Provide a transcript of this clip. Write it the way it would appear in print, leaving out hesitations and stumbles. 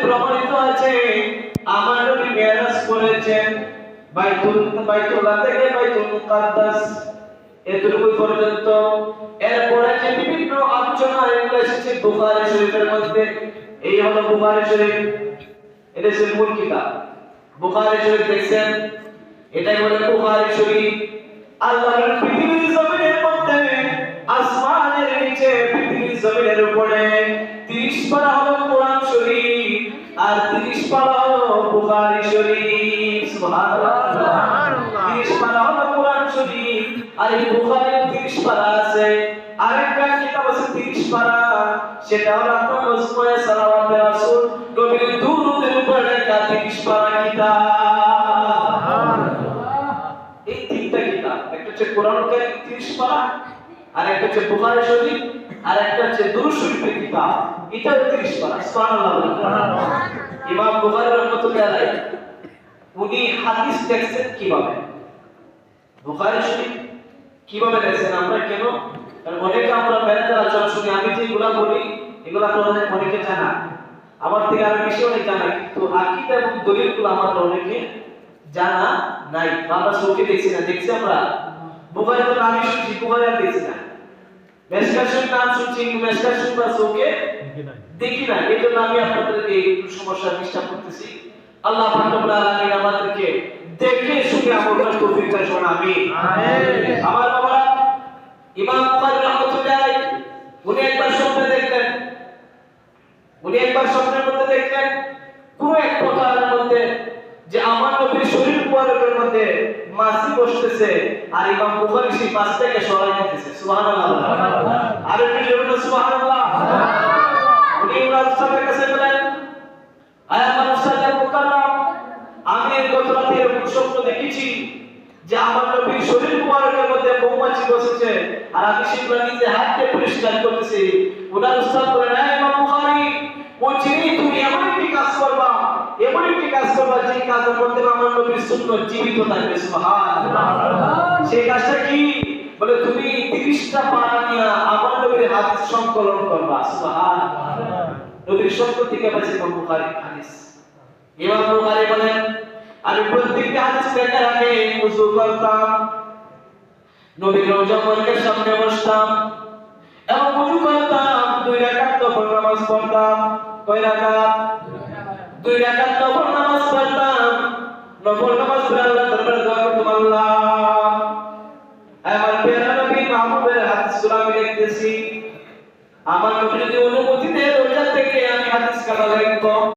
প্রমাণিত আছে আমার নবী মেরাজ করেছেন বাইতুল্লাহ থেকে বাইতুল মুকাদ্দাস এতটুকু পর্যন্ত। এরপরে যে বিভিন্ন আলোচনা এগুলো এসেছে বুখারী শরীফের মধ্যে। এই হলো বুখারী শরীফ, এটা হচ্ছে মূল কিতাব। বুখারী শরীফ দেখছেন, এটাই বলে বুখারী শরীফ। আল্লাহর পৃথিবীর জমিনের মধ্যে, আসমানের নিচে, পৃথিবীর জমিনের উপরে 30 পারা হলো কোরআন শরীফ আর 30 পারা হলো বুখারী শরীফ। সুবহানাল্লাহ, 30 পারা হলো কোরআন শরীফ আর এই বুখারীর 30 পারা আছে। আরেকটা কিতাব আছে 30 পারা, সেটা হলো আপনার মজমুয়ে সালাওয়াতে রাসূল, নবীর দুরূদের উপর লেখা 30 পারা কিতাব। এই তিনটা কিতাব, একটা হচ্ছে কোরআন কারীম 30 পারা, আর একটা হচ্ছে বুখারী শরীফ, আর একটা হচ্ছে দুরূদ শরীফের কিতাব, এটাও 30 পারা। সুবহানাল্লাহ। ইমাম বুখারী রাহমাতুল্লাহ আলাইহি উনি হাদিস দেখছেন কিভাবে, বুখারী শরীফ কিভাবে দেখছেন, আমরা কেন, কারণ অনেকে আমরা বেদাতের আলোচনা শুনি, আমি যেগুলো বলি এগুলো আপনাদের অনেকে জানা, আমার থেকে আরো বেশি অনেক জানা, কিন্তু আকীদা এবং দলিলগুলো আমাদের অনেকে জানা নাই, আমরা চোখে দেখছি না। দেখছি আমরা বুখারী তো নামই শুনছি, বুখারী আর দেখছি না। মেশকাত শরীফ নাম শুনছি, মেশকাত শরীফ আর চোখে দেখি না। এই জন্য আমি আপনাদেরকে একটু সমস্যা ডিস্টার্ব করতেছি। আল্লাহ পাক রব্বুল আলামিন আমাদেরকে দেখে শুনে আমল করার তৌফিক দান করুন, আমিন। আমার বাবা ইমাম বুখারী রাহমাতুল্লাহ আলাইহি উনি একবার স্বপ্নে দেখলেন, স্বপ্নের মধ্যে দেখলেন কোন এক পাহাড়ের মধ্যে যে আমার নবীর শরীর মুবারকের মধ্যে মাছি বসতেছে আর ইমাম বুখারী সেই পাশ থেকে সরাই দিতেছে। সুবহানাল্লাহ, আর একটু জোরে বলুন সুবহানাল্লাহ। উনি ইমাম সাহেবের কাছে বলেন, আয় আমার উস্তাদ মুকাররম, আমি গত রাতে এরকম স্বপ্ন দেখেছি যে আমার নবীর শরীর মুবারকের মধ্যে মৌমাছি বসেছে আর আমি সেগুলো নিজে হাতে পরিষ্কার করতেছি। ওনার উস্তাদ বলেন, আয় ইমাম বুখারী, বলছিনি তুমি এমন একটি কাজ করবা যে কাজের মধ্যে আমার নবীর সুন্নাত জীবিত থাকবে। সুবহানাল্লাহ। সেই কাজটা কি? বলে তুমি 30টা পারা নিয়ে আমার নবীর হাদিস সংকলন করবা। সুবহানাল্লাহ। নবীর সত্য থেকে বলেছে ইমাম বুখারী হাদিস। ইমাম বুখারী বলেন, আমি প্রত্যেকটা হাদিস দেখার আগে ওযু করতাম, নবীর রওজা মুবারকের সামনে বসতাম এবং ওযু করতাম, 2 রাকাত নফল নামাজ পড়তাম। কয় রাকাত? 2 রাকাত নফল নামাজ পড়তাম। নফল নামাজ পড়ে আল্লাহর দরবারে দোয়া করতাম, আল্লাহ আমার প্রিয় নবী মাহবুবের হাদিসগুলো আমি দেখতেছি, আমার নবী যদি অনুমতি দেয় রোজা থেকে আমি হাদিস কাটা লিখব।